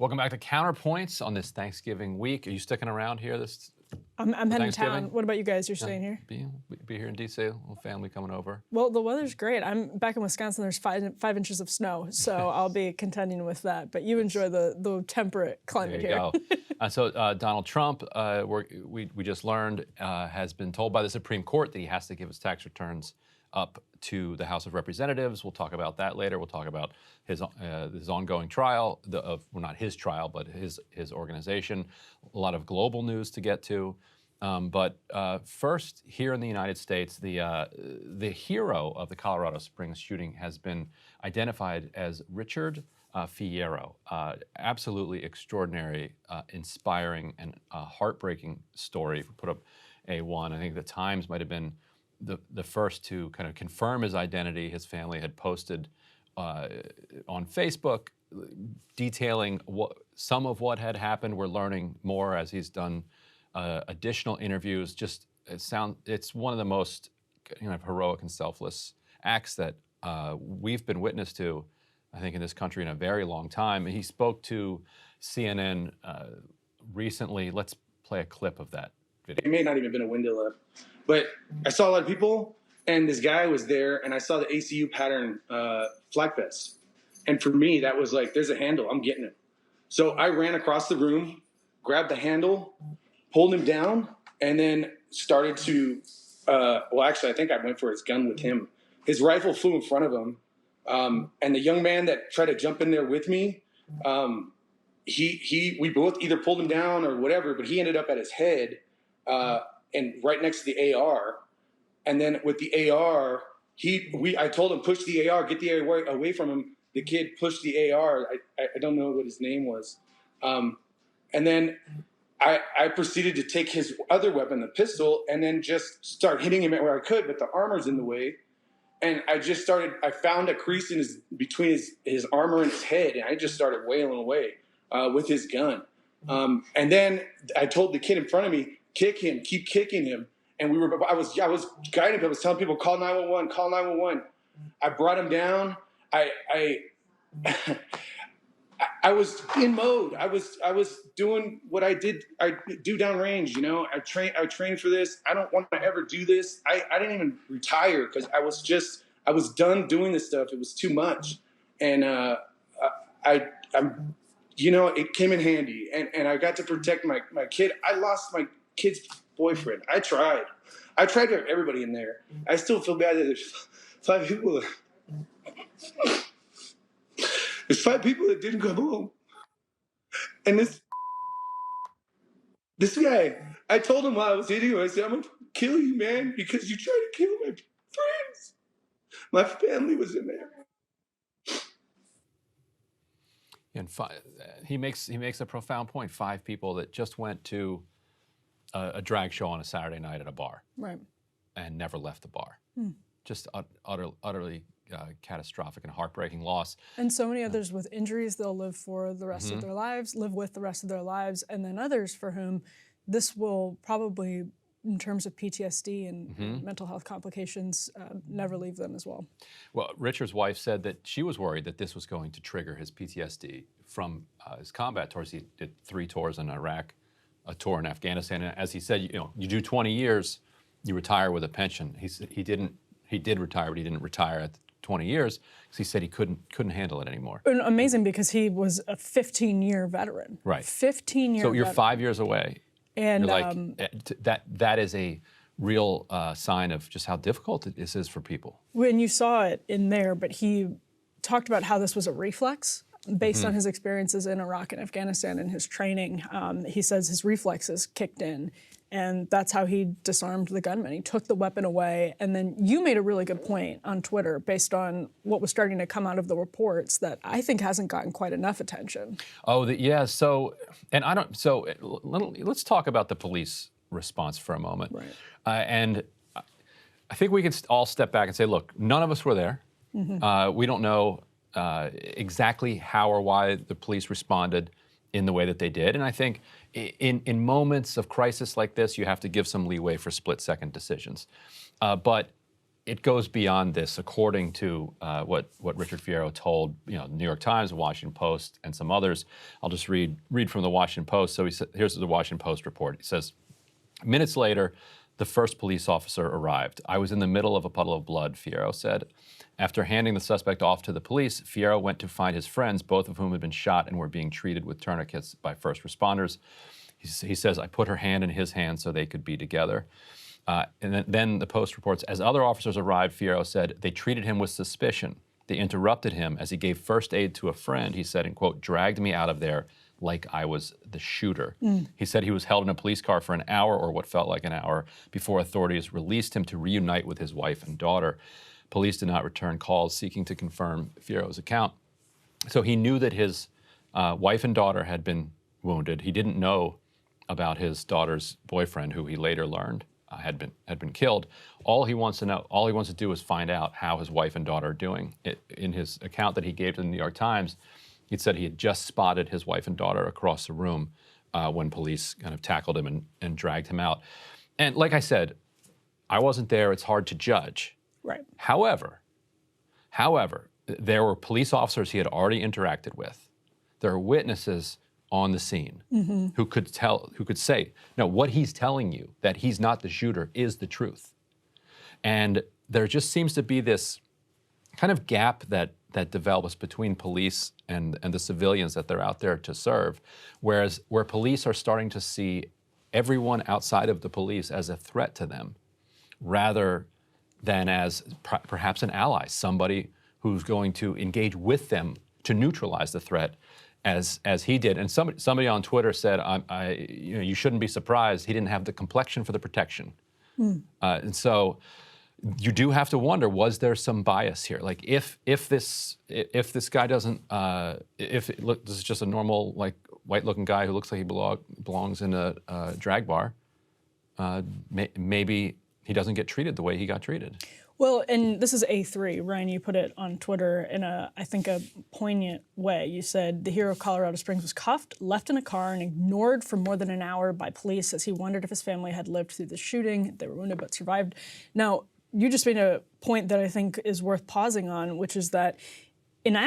Welcome back to Counterpoints on this Thanksgiving week. Are you sticking around here this I'm heading town. What about you guys? You're staying here? Be here in DC, a little family coming over. Well, the weather's great. I'm back in Wisconsin. There's five inches of snow, so I'll be contending with that. But you enjoy the temperate climate here. There you go. So Donald Trump, we just learned, has been told by the Supreme Court that he has to give his tax returns up to the House of Representatives. We'll talk about that later. We'll talk about his ongoing trial, well, not his trial, but his organization. A lot of global news to get to. But first, here in the United States, the hero of the Colorado Springs shooting has been identified as Richard Fierro. Absolutely extraordinary, inspiring, and heartbreaking story. Put up A1. I think the Times might have been the first to kind of confirm his identity. His family had posted on Facebook detailing some of what had happened. We're learning more as he's done additional interviews. It's one of the most heroic and selfless acts that we've been witness to, I think, in this country in a very long time. He spoke to CNN recently. Let's play a clip of that video. It may not even have been a window left, but I saw a lot of people, and this guy was there, and I saw the ACU pattern flak vest. And for me, that was like, there's a handle, I'm getting it. So I ran across the room, grabbed the handle, pulled him down, and then started to, well, actually, I think I went for his gun with him. His rifle flew in front of him, and the young man that tried to jump in there with me, we both either pulled him down or whatever, but he ended up at his head, and right next to the AR. And then with the AR, I told him, push the AR, get the AR away from him. The kid pushed the AR. I don't know what his name was. And then I proceeded to take his other weapon, the pistol, and then just start hitting him where I could, but the armor's in the way. And I found a crease between his armor and his head, and I just started wailing away with his gun. And then I told the kid in front of me, kick him, keep kicking him. And I was guiding him. I was telling people, call 911, call 911. I brought him down. I was in mode. I was doing what I do downrange. I trained for this. I don't want to ever do this. I didn't even retire because I was done doing this stuff. It was too much. And it came in handy, and I got to protect my kid. I lost my kid's boyfriend. I tried to have everybody in there. I still feel bad that there's 5 people. There's 5 people that didn't come home. And this guy, I told him while I was hitting him, I said, I'm going to kill you, man, because you tried to kill my friends. My family was in there. And he makes a profound point. 5 people that just went to a drag show on a Saturday night at a bar, right, and never left the bar. Just utterly catastrophic and heartbreaking loss. And so many others with injuries they'll live for the rest of their lives, live with the rest of their lives, and then others for whom this will probably, in terms of PTSD and mental health complications, never leave them as well. Well, Richard's wife said that she was worried that this was going to trigger his PTSD from his combat tours. He did 3 tours in Iraq, a tour in Afghanistan. And as he said, you do 20 years, you retire with a pension. He did retire, but he didn't retire at 20 years because he said he couldn't handle it anymore. And amazing, because he was a 15-year veteran. Right. 15-year So you're veteran. 5 years away. And that is a real sign of just how difficult this is for people. When you saw it in there, but he talked about how this was a reflex based on his experiences in Iraq and Afghanistan and his training. He says his reflexes kicked in, and that's how he disarmed the gunman. He took the weapon away, and then you made a really good point on Twitter based on what was starting to come out of the reports that I think hasn't gotten quite enough attention. Oh, yeah. So let's talk about the police response for a moment. Right. And I think we can all step back and say, look, none of us were there. We don't know exactly how or why the police responded in the way that they did. And I think in moments of crisis like this, you have to give some leeway for split-second decisions. But it goes beyond this, according to what Richard Fierro told New York Times, the Washington Post, and some others. I'll just read from the Washington Post. So here's the Washington Post report. He says, minutes later, the first police officer arrived. I was in the middle of a puddle of blood, Fierro said. After handing the suspect off to the police, Fierro went to find his friends, both of whom had been shot and were being treated with tourniquets by first responders. He says, I put her hand in his hand so they could be together. And then the Post reports, as other officers arrived, Fierro said, they treated him with suspicion. They interrupted him as he gave first aid to a friend. He said, and quote, dragged me out of there like I was the shooter. He said he was held in a police car for an hour, or what felt like an hour, before authorities released him to reunite with his wife and daughter. Police did not return calls seeking to confirm Fierro's account. So he knew that his wife and daughter had been wounded. He didn't know about his daughter's boyfriend, who he later learned had been killed. All he wants to do is find out how his wife and daughter are doing. In his account that he gave to the New York Times, he said he had just spotted his wife and daughter across the room when police kind of tackled him and dragged him out. And like I said, I wasn't there. It's hard to judge. Right. However, there were police officers he had already interacted with. There are witnesses on the scene who could say, no, what he's telling you, that he's not the shooter, is the truth. And there just seems to be this kind of gap that develops between police and the civilians that they're out there to serve, where police are starting to see everyone outside of the police as a threat to them, rather than as perhaps an ally, somebody who's going to engage with them to neutralize the threat, as he did. And somebody on Twitter said, you shouldn't be surprised he didn't have the complexion for the protection. And so you do have to wonder, was there some bias here? Like if this guy doesn't, this is just a normal like white-looking guy who looks like he belongs in a drag bar, maybe he doesn't get treated the way he got treated. Well, and this is A3, Ryan, you put it on Twitter in I think a poignant way. You said the hero of Colorado Springs was cuffed, left in a car, and ignored for more than an hour by police as he wondered if his family had lived through the shooting. They were wounded but survived. Now, you just made a point that I think is worth pausing on, which is that the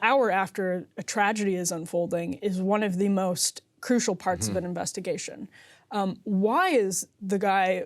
hour after a tragedy is unfolding is one of the most crucial parts of an investigation. Why is the guy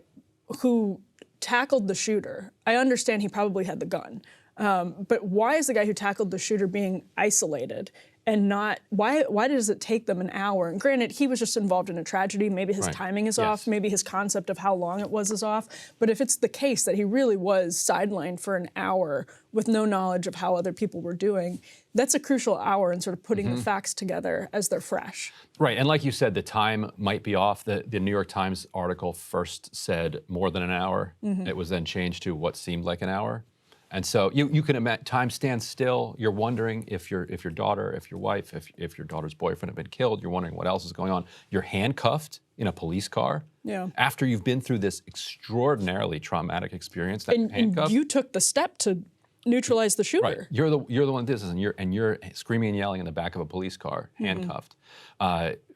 who tackled the shooter, I understand he probably had the gun, but why is the guy who tackled the shooter being isolated and not, why does it take them an hour? And granted, he was just involved in a tragedy, maybe his timing is off, maybe his concept of how long it was is off, but if it's the case that he really was sidelined for an hour with no knowledge of how other people were doing, that's a crucial hour in sort of putting the facts together as they're fresh. Right, and like you said, the time might be off. The New York Times article first said more than an hour. It was then changed to what seemed like an hour. And so you can imagine, time stands still. You're wondering if your daughter, if your wife, if your daughter's boyfriend have been killed. You're wondering what else is going on. You're handcuffed in a police car. Yeah. After you've been through this extraordinarily traumatic experience. And you took the step to neutralize the shooter. Right. You're the one that did this, and you're screaming and yelling in the back of a police car, handcuffed.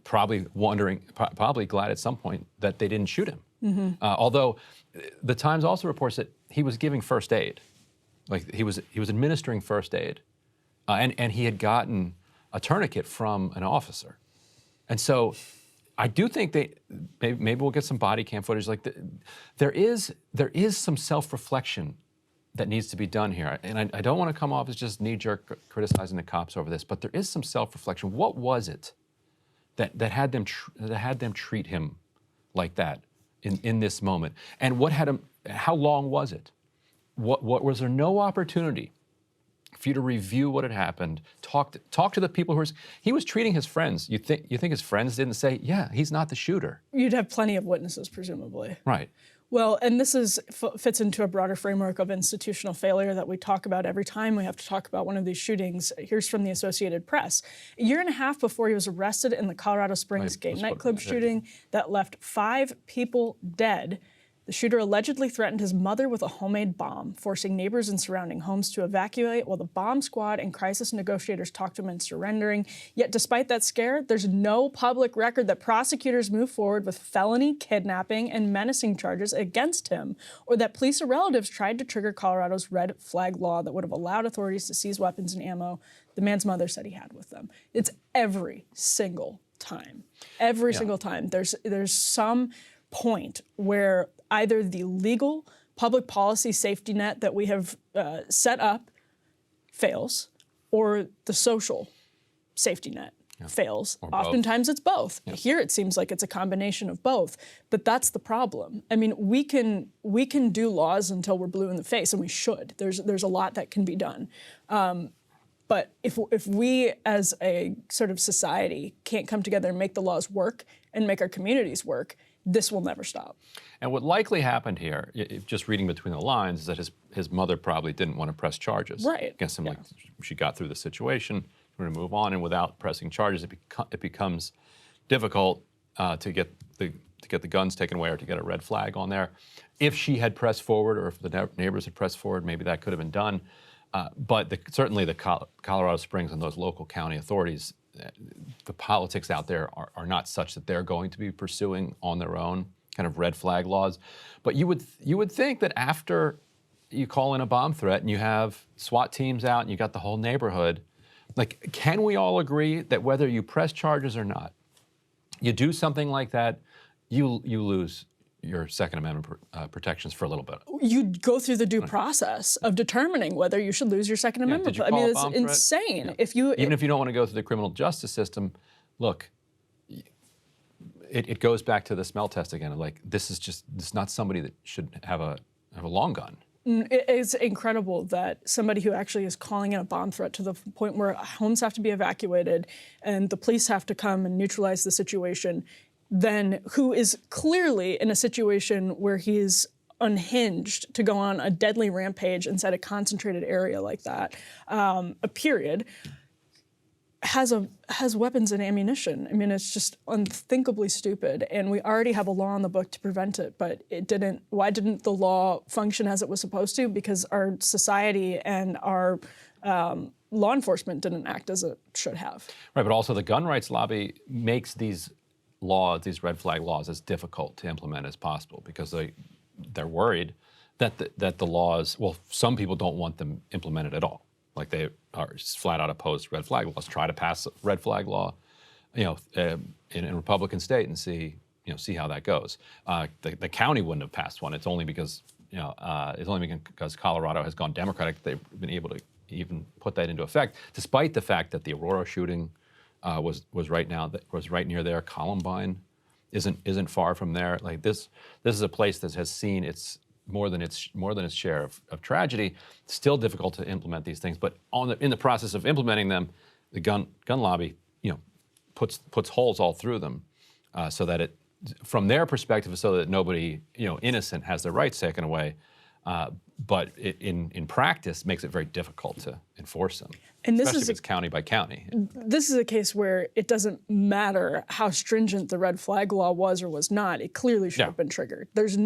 Probably glad at some point that they didn't shoot him. Although the Times also reports that he was giving first aid. Like he was administering first aid, and he had gotten a tourniquet from an officer, and so I do think maybe we'll get some body cam footage. Like there is some self-reflection that needs to be done here, and I don't want to come off as just knee-jerk criticizing the cops over this, but there is some self-reflection. What was it that had them treat him like that in this moment, and what had him? How long was it? What was there no opportunity for you to review what had happened? Talk to the people he was treating his friends. You think his friends didn't say, yeah, he's not the shooter? You'd have plenty of witnesses, presumably. Right. Well, and this fits into a broader framework of institutional failure that we talk about every time we have to talk about one of these shootings. Here's from the Associated Press. A year and a half before he was arrested in the Colorado Springs gay nightclub shooting that left 5 people dead, The shooter allegedly threatened his mother with a homemade bomb, forcing neighbors in surrounding homes to evacuate while the bomb squad and crisis negotiators talked him into surrendering. Yet despite that scare, there's no public record that prosecutors moved forward with felony kidnapping and menacing charges against him, or that police or relatives tried to trigger Colorado's red flag law that would have allowed authorities to seize weapons and ammo the man's mother said he had with them. It's every single time. Every single time. There's some point where either the legal public policy safety net that we have set up fails, or the social safety net fails. Oftentimes it's both. Here it seems like it's a combination of both, but that's the problem. I mean, we can do laws until we're blue in the face, and we should. There's a lot that can be done. But if we as a sort of society can't come together and make the laws work and make our communities work, this will never stop. And what likely happened here, just reading between the lines, is that his mother probably didn't want to press charges against him. Like, she got through the situation, we're going to move on, and without pressing charges, it becomes difficult to get the guns taken away or to get a red flag on there. If she had pressed forward, or if the neighbors had pressed forward, maybe that could have been done. But certainly the Colorado Springs and those local county authorities, the politics out there are not such that they're going to be pursuing on their own kind of red flag laws. But you would think that after you call in a bomb threat and you have SWAT teams out and you got the whole neighborhood, like, can we all agree that whether you press charges or not, you do something like that, you lose your Second Amendment protections for a little bit? You go through the due process of determining whether you should lose your Second Amendment. I mean, it's insane. Even if you don't want to go through the criminal justice system, look, it goes back to the smell test again. Like, this is not somebody that should have a long gun. It's incredible that somebody who actually is calling in a bomb threat to the point where homes have to be evacuated and the police have to come and neutralize the situation, then who is clearly in a situation where he's unhinged to go on a deadly rampage inside a concentrated area like that, has weapons and ammunition. I mean, it's just unthinkably stupid, and we already have a law on the book to prevent it, but it didn't. Why didn't the law function as it was supposed to? Because our society and our law enforcement didn't act as it should have. Right, but also the gun rights lobby makes these laws, these red flag laws, as difficult to implement as possible because they're worried that the laws, well, some people don't want them implemented at all. Like, they are flat out opposed to red flag laws. Try to pass a red flag law, in a Republican state and see how that goes. The county wouldn't have passed one. It's only because Colorado has gone Democratic that they've been able to even put that into effect, despite the fact that the Aurora shooting was right near there. Columbine isn't far from there. Like, this is a place that has seen more than its share of tragedy. It's still difficult to implement these things, but in the process of implementing them, the gun lobby, puts holes all through them, so that from their perspective, so that nobody, innocent has their rights taken away. But in practice, makes it very difficult to enforce them, and especially if it's county by county. This is a case where it doesn't matter how stringent the red flag law was or was not. It clearly should have been triggered. There's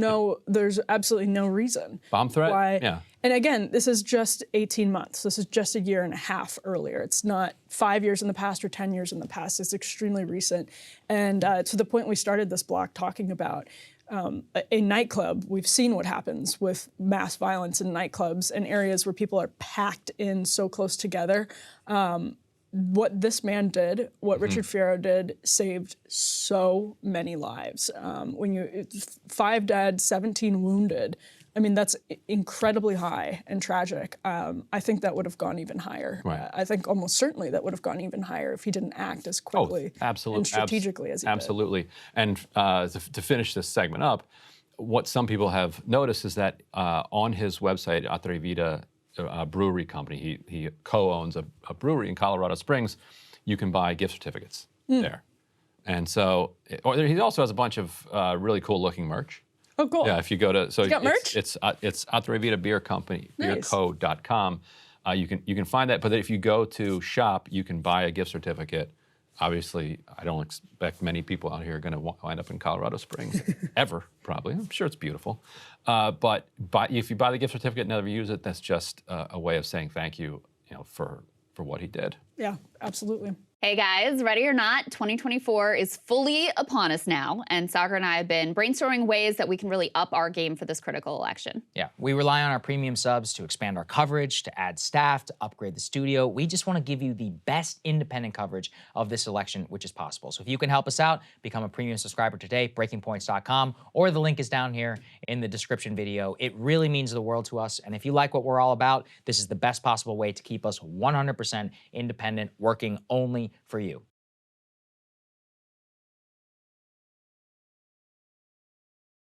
absolutely no reason. Bomb threat? Why. Yeah. And again, this is just 18 months. This is just a year and a half earlier. It's not 5 years in the past or 10 years in the past. It's extremely recent. And to the point we started this block talking about, a nightclub, we've seen what happens with mass violence in nightclubs and areas where people are packed in so close together. What this man did, what Richard Fierro did, saved so many lives. 5 dead, 17 wounded. I mean, that's incredibly high and tragic. I think that would have gone even higher. Right. I think almost certainly that would have gone even higher if he didn't act as quickly and strategically as he did. Absolutely. And to finish this segment up, what some people have noticed is that on his website, Atrevida Brewery Company, he co-owns a brewery in Colorado Springs. You can buy gift certificates there. And so, he also has a bunch of really cool-looking merch. Oh, cool. Yeah, if you go to you got merch? It's Atrevida Beer Company, nice. beerco.com. You can find that, but if you go to shop, you can buy a gift certificate Obviously, I don't expect many people out here are going to wind up in Colorado Springs ever, probably. I'm sure it's beautiful. But if you buy the gift certificate and never use it, that's just a way of saying thank you, for what he did. Yeah, absolutely. Hey guys, ready or not, 2024 is fully upon us now, and Soccer and I have been brainstorming ways that we can really up our game for this critical election. Yeah, we rely on our premium subs to expand our coverage, to add staff, to upgrade the studio. We just want to give you the best independent coverage of this election, which is possible. So if you can help us out, become a premium subscriber today, breakingpoints.com, or the link is down here in the description video. It really means the world to us, and if you like what we're all about, this is the best possible way to keep us 100% independent, working only for you.